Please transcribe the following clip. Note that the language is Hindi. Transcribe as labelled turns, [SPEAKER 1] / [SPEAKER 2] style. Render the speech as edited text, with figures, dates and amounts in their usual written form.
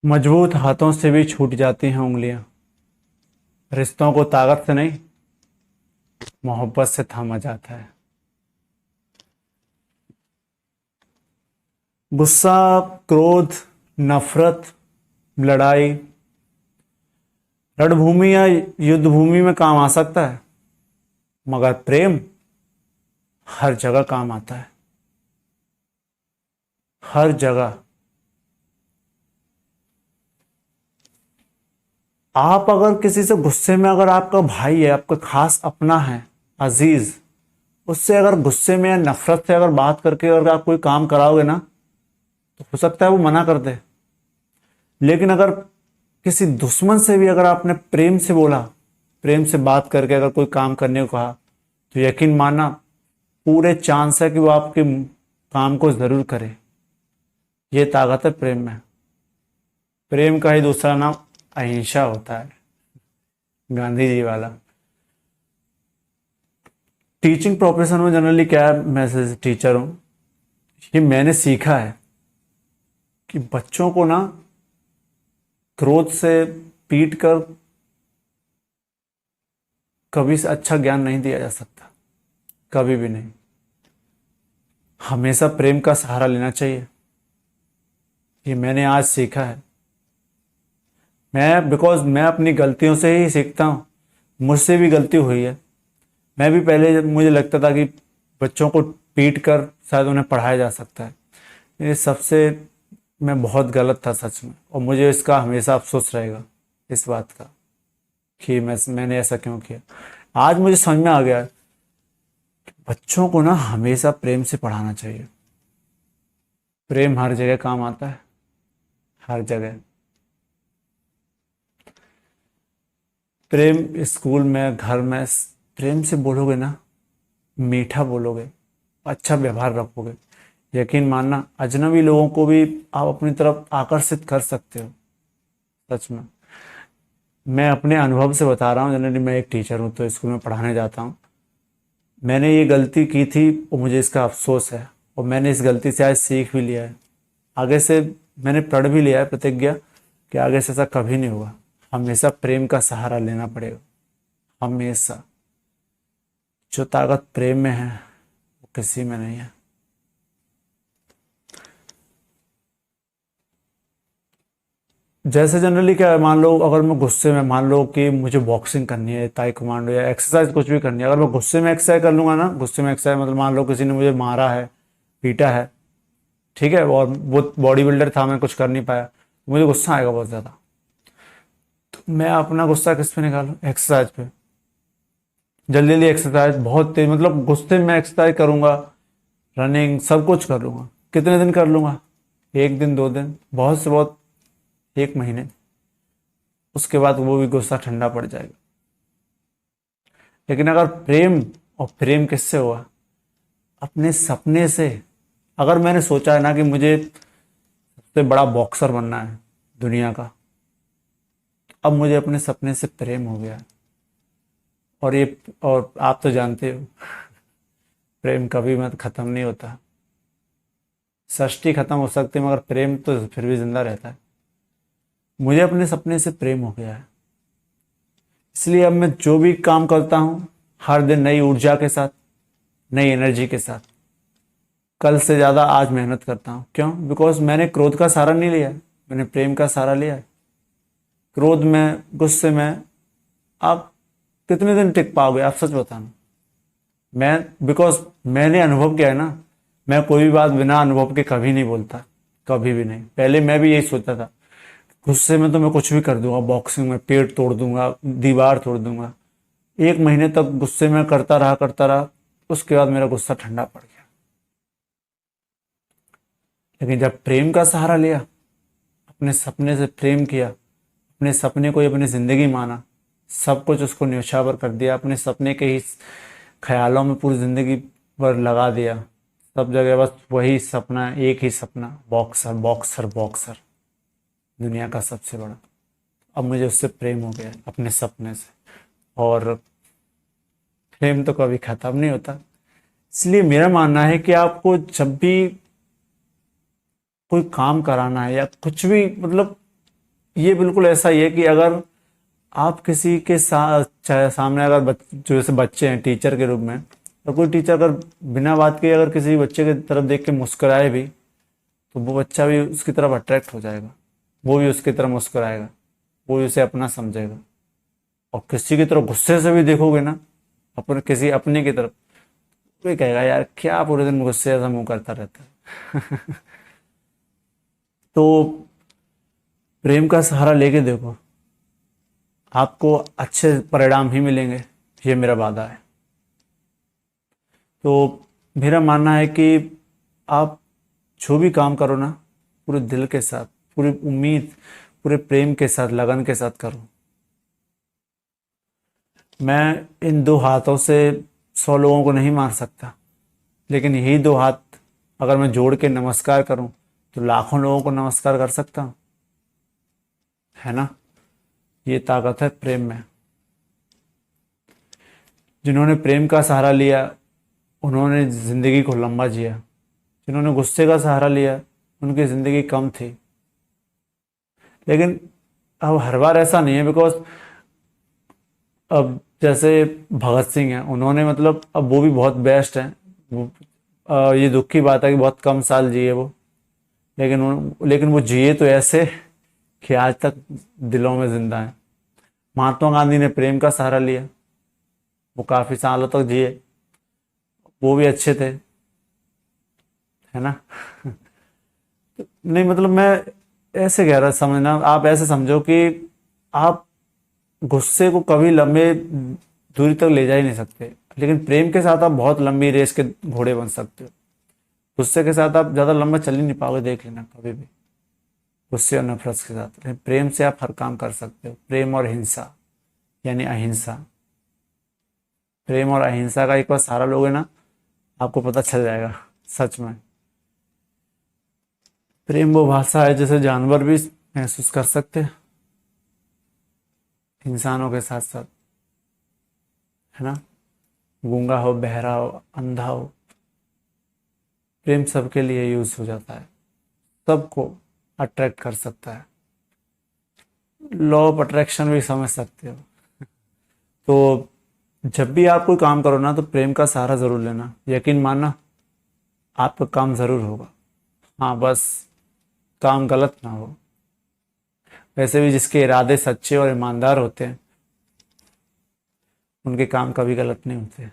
[SPEAKER 1] मजबूत हाथों से भी छूट जाती हैं उंगलियां। रिश्तों को ताकत से नहीं, मोहब्बत से थामा जाता है। गुस्सा, क्रोध, नफरत, लड़ाई रणभूमि या युद्ध भूमि में काम आ सकता है, मगर प्रेम हर जगह काम आता है। हर जगह। आप अगर किसी से गुस्से में, अगर आपका भाई है, आपका खास अपना है, अजीज, उससे अगर गुस्से में या नफरत से अगर बात करके अगर आप कोई काम कराओगे ना, तो हो सकता है वो मना कर दे। लेकिन अगर किसी दुश्मन से भी अगर आपने प्रेम से बोला, प्रेम से बात करके अगर कोई काम करने को कहा, तो यकीन मानना पूरे चांस है कि वो आपके काम को जरूर करे। ये ताकत है प्रेम में। प्रेम का ही दूसरा नाम अहिंसा होता है, गांधी जी वाला। टीचिंग प्रोफेशन में जनरली क्या है, मैं टीचर हूं, ये मैंने सीखा है कि बच्चों को ना क्रोध से पीट कर कभी से अच्छा ज्ञान नहीं दिया जा सकता, कभी भी नहीं। हमेशा प्रेम का सहारा लेना चाहिए। ये मैंने आज सीखा है। बिकॉज मैं अपनी गलतियों से ही सीखता हूँ। मुझसे भी गलती हुई है। मैं भी पहले मुझे लगता था कि बच्चों को पीट कर शायद उन्हें पढ़ाया जा सकता है। ये सबसे मैं बहुत गलत था सच में, और मुझे इसका हमेशा अफसोस रहेगा इस बात का कि मैंने ऐसा क्यों किया। आज मुझे समझ में आ गया कि बच्चों को ना हमेशा प्रेम से पढ़ाना चाहिए। प्रेम हर जगह काम आता है, हर जगह। प्रेम स्कूल में, घर में, प्रेम से बोलोगे ना, मीठा बोलोगे, अच्छा व्यवहार रखोगे, यकीन मानना अजनबी लोगों को भी आप अपनी तरफ आकर्षित कर सकते हो। सच में मैं अपने अनुभव से बता रहा हूँ। जनरली मैं एक टीचर हूँ, तो स्कूल में पढ़ाने जाता हूँ। मैंने ये गलती की थी और मुझे इसका अफसोस है, और मैंने इस गलती से आज सीख भी लिया है। आगे से मैंने प्रण भी लिया है, प्रतिज्ञा, कि आगे से ऐसा कभी नहीं होगा। हमेशा प्रेम का सहारा लेना पड़ेगा, हमेशा। जो ताकत प्रेम में है वो किसी में नहीं है। जैसे जनरली क्या है, मान लो अगर मैं गुस्से में, मान लो कि मुझे बॉक्सिंग करनी है, ताइक्वांडो या एक्सरसाइज कुछ भी करनी है, अगर मैं गुस्से में एक्सरसाइज कर लूंगा ना, गुस्से में एक्सरसाइज मतलब मान लो किसी ने मुझे मारा है, पीटा है, ठीक है, और वो बॉडी बिल्डर था, मैं कुछ कर नहीं पाया, मुझे गुस्सा आएगा बहुत ज़्यादा। तो मैं अपना गुस्सा किस पे निकालूं? एक्सरसाइज पे। जल्दी जल्दी एक्सरसाइज, बहुत तेज, मतलब गुस्से में एक्सरसाइज करूंगा, रनिंग सब कुछ कर लूंगा। कितने दिन कर लूंगा? एक दिन, दो दिन, बहुत से बहुत एक महीने। उसके बाद वो भी गुस्सा ठंडा पड़ जाएगा। लेकिन अगर प्रेम, और प्रेम किससे हुआ? अपने सपने से। अगर मैंने सोचा है ना कि मुझे सबसे बड़ा बॉक्सर बनना है दुनिया का, तो अब मुझे अपने सपने से प्रेम हो गया है। और ये, और आप तो जानते हो, प्रेम कभी मत खत्म नहीं होता। सृष्टि खत्म हो सकती है, मगर प्रेम तो फिर भी जिंदा रहता है। मुझे अपने सपने से प्रेम हो गया है, इसलिए अब मैं जो भी काम करता हूँ, हर दिन नई ऊर्जा के साथ, नई एनर्जी के साथ, कल से ज़्यादा आज मेहनत करता हूँ। क्यों? बिकॉज मैंने क्रोध का सहारा नहीं लिया है, मैंने प्रेम का सहारा लिया है। क्रोध में, गुस्से में आप कितने दिन टिक पाओगे? आप सच बताना। बिकॉज मैंने अनुभव किया है ना, मैं कोई भी बात बिना अनुभव के कभी नहीं बोलता, कभी भी नहीं। पहले मैं भी यही सोचता था, गुस्से में तो मैं कुछ भी कर दूंगा, बॉक्सिंग में पेड़ तोड़ दूंगा, दीवार तोड़ दूंगा। एक महीने तक गुस्से में करता रहा, करता रहा। उसके बाद मेरा गुस्सा ठंडा पड़ गया। लेकिन जब प्रेम का सहारा लिया, अपने सपने से प्रेम किया, अपने सपने को ही अपनी जिंदगी माना, सब कुछ उसको न्यौछावर कर दिया, अपने सपने के ही ख्यालों में पूरी जिंदगी भर लगा दिया, सब जगह बस वही सपना, एक ही सपना, बॉक्सर बॉक्सर बॉक्सर, दुनिया का सबसे बड़ा। अब मुझे उससे प्रेम हो गया है, अपने सपने से। और प्रेम तो कभी खत्म नहीं होता। इसलिए मेरा मानना है कि आपको जब भी कोई काम कराना है या कुछ भी, मतलब ये बिल्कुल ऐसा ही है कि अगर आप किसी के सामने अगर जो जैसे बच्चे हैं टीचर के रूप में, तो कोई टीचर अगर बिना बात के अगर किसी बच्चे की तरफ देख के मुस्कुराए भी, तो वो बच्चा भी उसकी तरफ अट्रैक्ट हो जाएगा, वो भी उसकी तरफ मुस्कुराएगा, वो भी उसे अपना समझेगा। और किसी की तरफ गुस्से से भी देखोगे ना, अपने किसी अपने की तरफ, कोई कहेगा यार क्या पूरे दिन गुस्से ऐसा मुंह करता रहता है। तो प्रेम का सहारा लेके देखो, आपको अच्छे परिणाम ही मिलेंगे, ये मेरा वादा है। तो मेरा मानना है कि आप जो भी काम करो ना, पूरे दिल के साथ, पूरी उम्मीद, पूरे प्रेम के साथ, लगन के साथ करो। मैं इन दो हाथों से 100 लोगों को नहीं मार सकता, लेकिन यही दो हाथ अगर मैं जोड़ के नमस्कार करूं, तो लाखों लोगों को नमस्कार कर सकता हूं, है ना। ये ताकत है प्रेम में। जिन्होंने प्रेम का सहारा लिया, उन्होंने जिंदगी को लंबा जिया। जिन्होंने गुस्से का सहारा लिया, उनकी जिंदगी कम थी। लेकिन अब हर बार ऐसा नहीं है, बिकॉज अब जैसे भगत सिंह हैं, उन्होंने मतलब अब वो भी बहुत बेस्ट हैं। ये दुख की बात है कि बहुत कम साल जिए वो, लेकिन वो जिए तो ऐसे कि आज तक दिलों में जिंदा है। महात्मा गांधी ने प्रेम का सहारा लिया, वो काफी सालों तक जिए, वो भी अच्छे थे, है ना। नहीं मतलब मैं ऐसे कह रहा, समझना आप ऐसे समझो कि आप गुस्से को कभी लंबे दूरी तक ले जा ही नहीं सकते, लेकिन प्रेम के साथ आप बहुत लंबी रेस के घोड़े बन सकते हो। गुस्से के साथ आप ज्यादा लंबा चल ही नहीं पाओगे, देख लेना कभी भी, गुस्से और नफरत के साथ। लेकिन प्रेम से आप हर काम कर सकते हो। प्रेम और हिंसा यानी अहिंसा, प्रेम और अहिंसा का एक बार सहारा लोगे ना, आपको पता चल जाएगा सच में। प्रेम वो भाषा है जिसे जानवर भी महसूस कर सकते हैं, इंसानों के साथ साथ, है ना। गूंगा हो, बहरा हो, अंधा हो, प्रेम सबके लिए यूज हो जाता है, सबको अट्रैक्ट कर सकता है। लॉ ऑफ अट्रैक्शन भी समझ सकते हो। तो जब भी आप कोई काम करो ना, तो प्रेम का सहारा जरूर लेना, यकीन मानना आपका काम जरूर होगा। हाँ बस काम गलत ना हो। वैसे भी जिसके इरादे सच्चे और ईमानदार होते हैं, उनके काम कभी गलत नहीं होते।